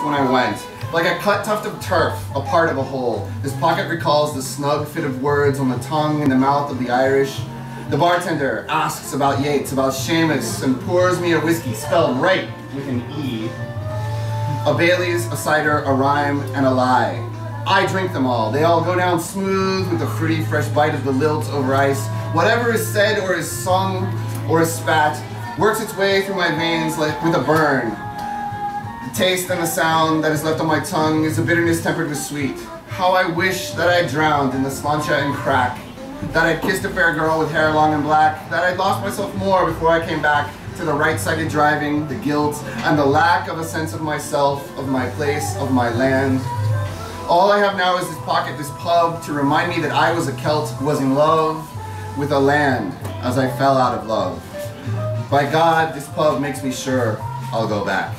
when I went. Like a cut tuft of turf, a part of a whole. This pocket recalls the snug fit of words on the tongue and the mouth of the Irish. The bartender asks about Yeats, about Seamus, and pours me a whiskey spelled right with an E. A Bailey's, a cider, a rhyme, and a lie. I drink them all. They all go down smooth with a fruity, fresh bite of the lilt over ice. Whatever is said or is sung or is spat works its way through my veins like with a burn. The taste and the sound that is left on my tongue is a bitterness tempered with sweet. How I wish that I drowned in the slancha and crack, that I'd kissed a fair girl with hair long and black, that I'd lost myself more before I came back to the right-sided driving, the guilt, and the lack of a sense of myself, of my place, of my land. All I have now is this pocket, this pub, to remind me that I was a Celt who was in love with a land as I fell out of love. By God, this pub makes me sure I'll go back.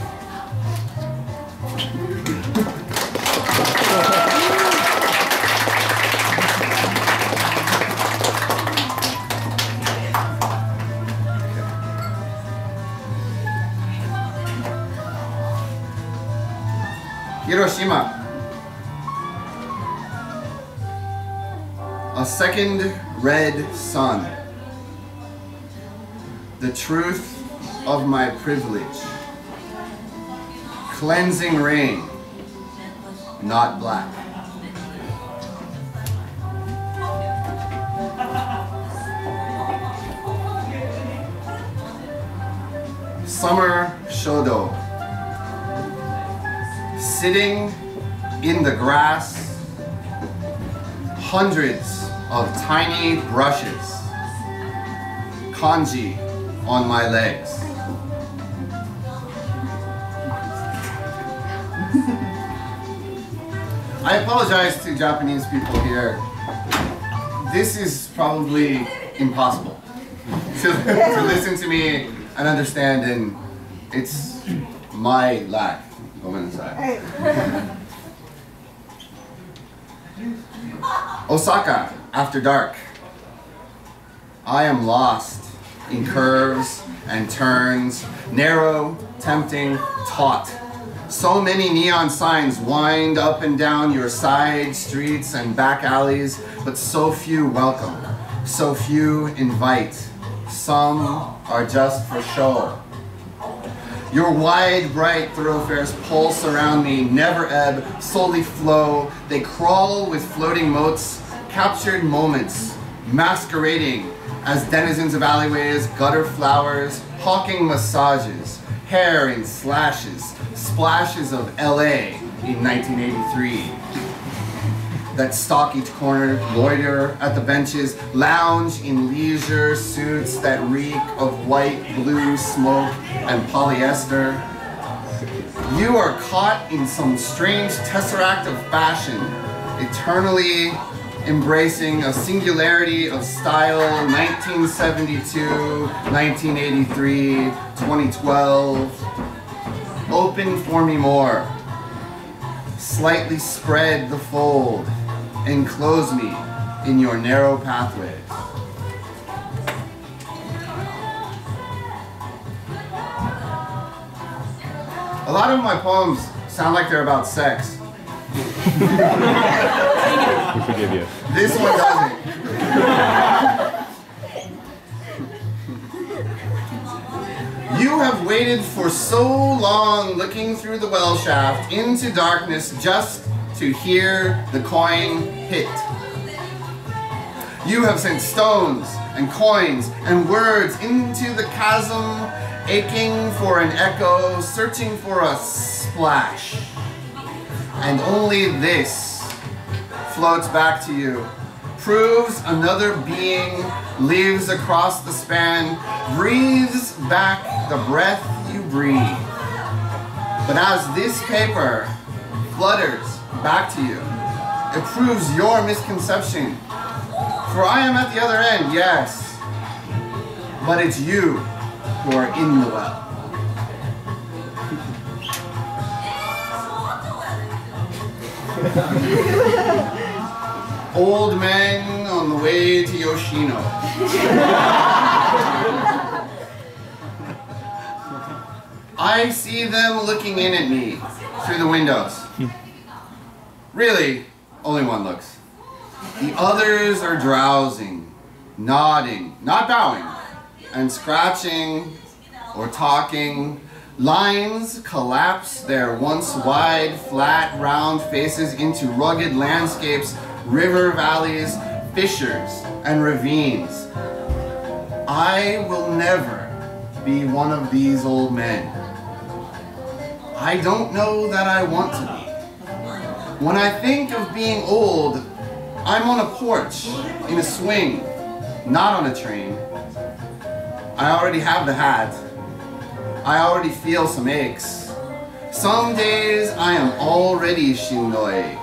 Hiroshima. A second red sun. The truth of my privilege. Cleansing rain, not black. Summer Shodo. Sitting in the grass, hundreds of tiny brushes, kanji on my legs. I apologize to Japanese people here. This is probably impossible to listen to me and understand, and it's my lack. Osaka, after dark. I am lost in curves and turns, narrow, tempting, taut. So many neon signs wind up and down your side streets and back alleys, but so few welcome, so few invite. Some are just for show. Your wide, bright thoroughfares pulse around me, never ebb, solely flow. They crawl with floating motes, captured moments, masquerading as denizens of alleyways, gutter flowers, hawking massages, hair in slashes, splashes of LA in 1983. That stalk each corner, loiter at the benches, lounge in leisure suits that reek of white, blue smoke and polyester. You are caught in some strange tesseract of fashion, eternally embracing a singularity of style, 1972, 1983, 2012. Open for me more. Slightly spread the fold. Enclose me in your narrow pathways. A lot of my poems sound like they're about sex. We forgive you. This one doesn't. You have waited for so long looking through the well shaft into darkness just to hear the coin hit. You have sent stones and coins and words into the chasm, aching for an echo, searching for a splash. And only this floats back to you, proves another being lives across the span, breathes back the breath you breathe. But as this paper flutters back to you, it proves your misconception. For I am at the other end, yes, but it's you who are in the well. Old men on the way to Yoshino. I see them looking in at me, through the windows. Really, only one looks. The others are drowsing, nodding, not bowing, and scratching or talking. Lines collapse their once wide, flat, round faces into rugged landscapes, river valleys, fissures, and ravines. I will never be one of these old men. I don't know that I want to be. When I think of being old, I'm on a porch, in a swing, not on a train. I already have the hat. I already feel some aches. Some days I am already shindoi.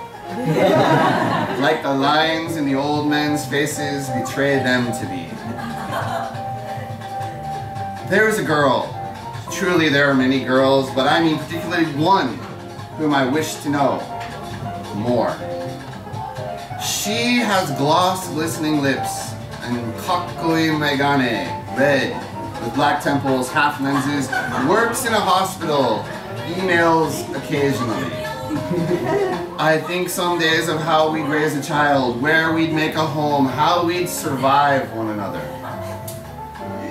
Like the lines in the old men's faces betray them to be. There is a girl. Truly there are many girls, but I mean particularly one whom I wish to know more. She has gloss glistening lips and kakkoi megane, red, with black temples, half lenses, works in a hospital, emails occasionally. I think some days of how we'd raise a child, where we'd make a home, how we'd survive one another.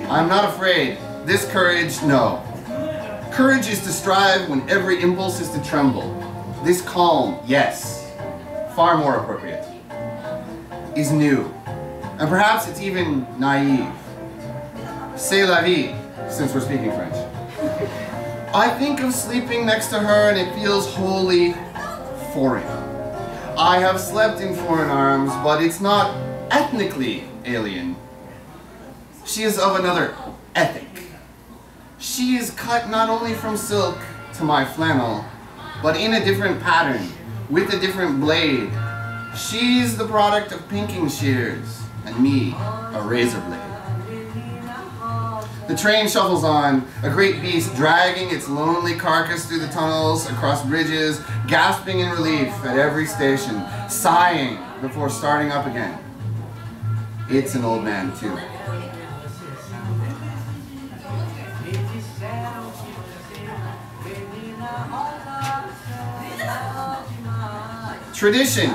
I'm not afraid. This courage, no. Courage is to strive when every impulse is to tremble. This calm, yes, far more appropriate, is new. And perhaps it's even naive. C'est la vie, since we're speaking French. I think of sleeping next to her and it feels wholly foreign. I have slept in foreign arms, but it's not ethnically alien. She is of another ethic. She is cut not only from silk to my flannel, but in a different pattern, with a different blade. She's the product of pinking shears, and me, a razor blade. The train shuffles on, a great beast dragging its lonely carcass through the tunnels, across bridges, gasping in relief at every station, sighing before starting up again. It's an old man too. Tradition.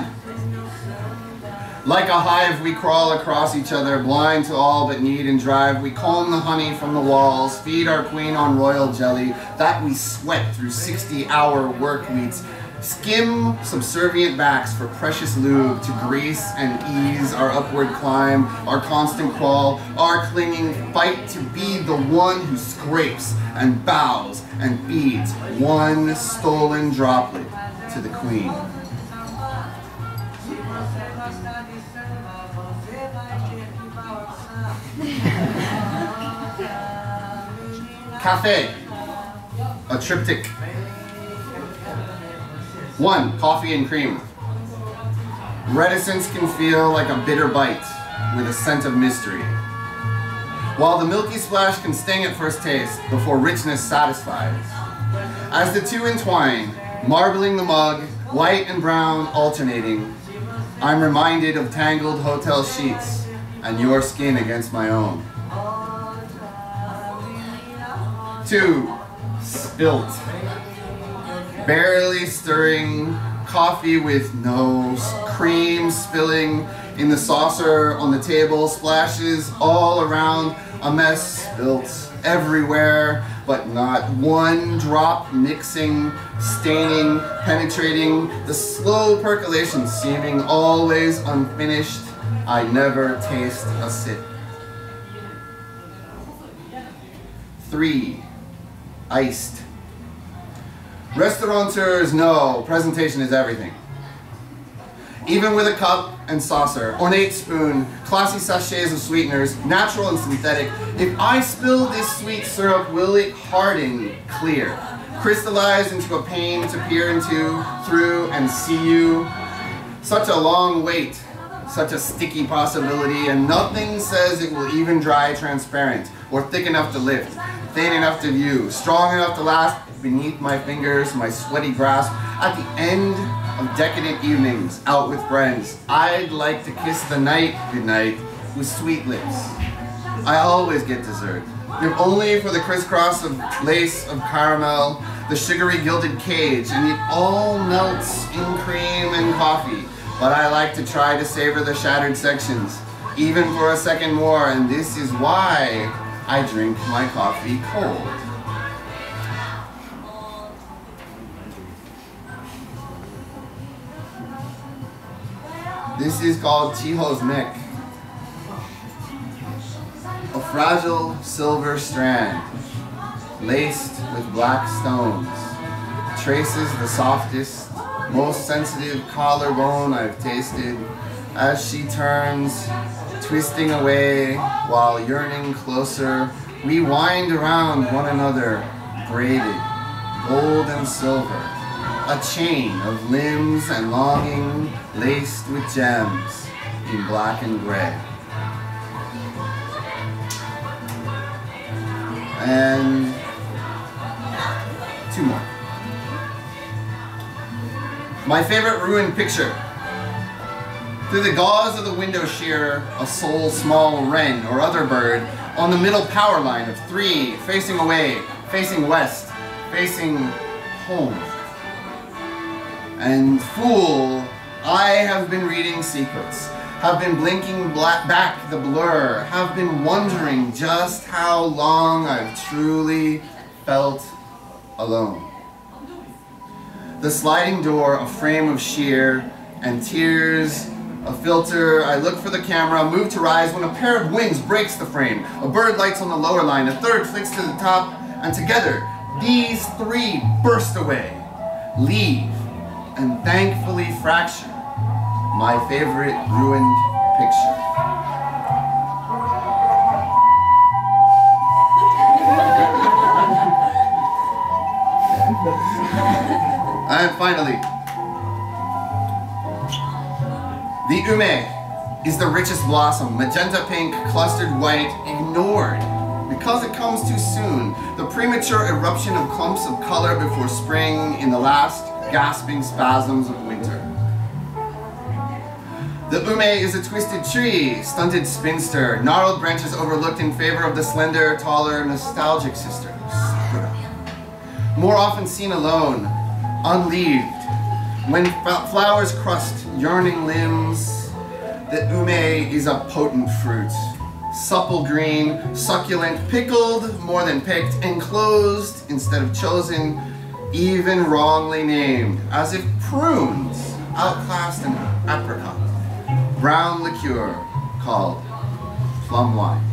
Like a hive, we crawl across each other, blind to all but need and drive. We comb the honey from the walls, feed our queen on royal jelly, that we sweat through 60-hour work weeks, skim subservient backs for precious lube to grease and ease our upward climb, our constant crawl, our clinging fight to be the one who scrapes and bows and feeds one stolen droplet to the queen. Cafe, a triptych. 1, coffee and cream. Reticence can feel like a bitter bite with a scent of mystery, while the milky splash can sting at first taste before richness satisfies. As the two entwine, marbling the mug, white and brown alternating, I'm reminded of tangled hotel sheets and your skin against my own. 2, spilt. Barely stirring, coffee with no cream spilling in the saucer on the table, splashes all around, a mess spilt everywhere, but not one drop mixing, staining, penetrating, the slow percolation seeming always unfinished. I never taste a sip. 3, iced. Restaurateurs know presentation is everything. Even with a cup and saucer, ornate spoon, classy sachets of sweeteners, natural and synthetic, if I spill this sweet syrup, will it harden clear, crystallize into a pane to peer into, through, and see you? Such a long wait, such a sticky possibility, and nothing says it will even dry transparent, or thick enough to lift, thin enough to view, strong enough to last beneath my fingers, my sweaty grasp. At the end of decadent evenings, out with friends, I'd like to kiss the night goodnight with sweet lips. I always get dessert, if only for the crisscross of lace of caramel, the sugary gilded cage, and it all melts in cream and coffee. But I like to try to savor the shattered sections, even for a second more, and this is why I drink my coffee cold. This is called Chiho's neck. A fragile silver strand, laced with black stones, traces the softest, most sensitive collarbone I've tasted as she turns, twisting away while yearning closer. We wind around one another, braided, gold and silver, a chain of limbs and longing laced with gems in black and gray. And two more. My favorite ruined picture. Through the gauze of the window shear, a sole small wren or other bird on the middle power line of three, facing away, facing west, facing home. And fool, I have been reading secrets, have been blinking back the blur, have been wondering just how long I've truly felt alone. The sliding door, a frame of sheer, and tears, a filter. I look for the camera, move to rise when a pair of wings breaks the frame. A bird lights on the lower line, a third flicks to the top, and together, these three burst away, leave, and thankfully fracture my favorite ruined picture. And finally, the ume is the richest blossom, magenta pink, clustered white, ignored because it comes too soon. The premature eruption of clumps of color before spring in the last gasping spasms of winter. The ume is a twisted tree, stunted spinster, gnarled branches overlooked in favor of the slender, taller, nostalgic sister, sakura. More often seen alone, unleaved, when flowers crust yearning limbs. The ume is a potent fruit, supple green, succulent, pickled more than picked, enclosed instead of chosen, even wrongly named, as if prunes outclassed an apricot. Brown liqueur called plum wine.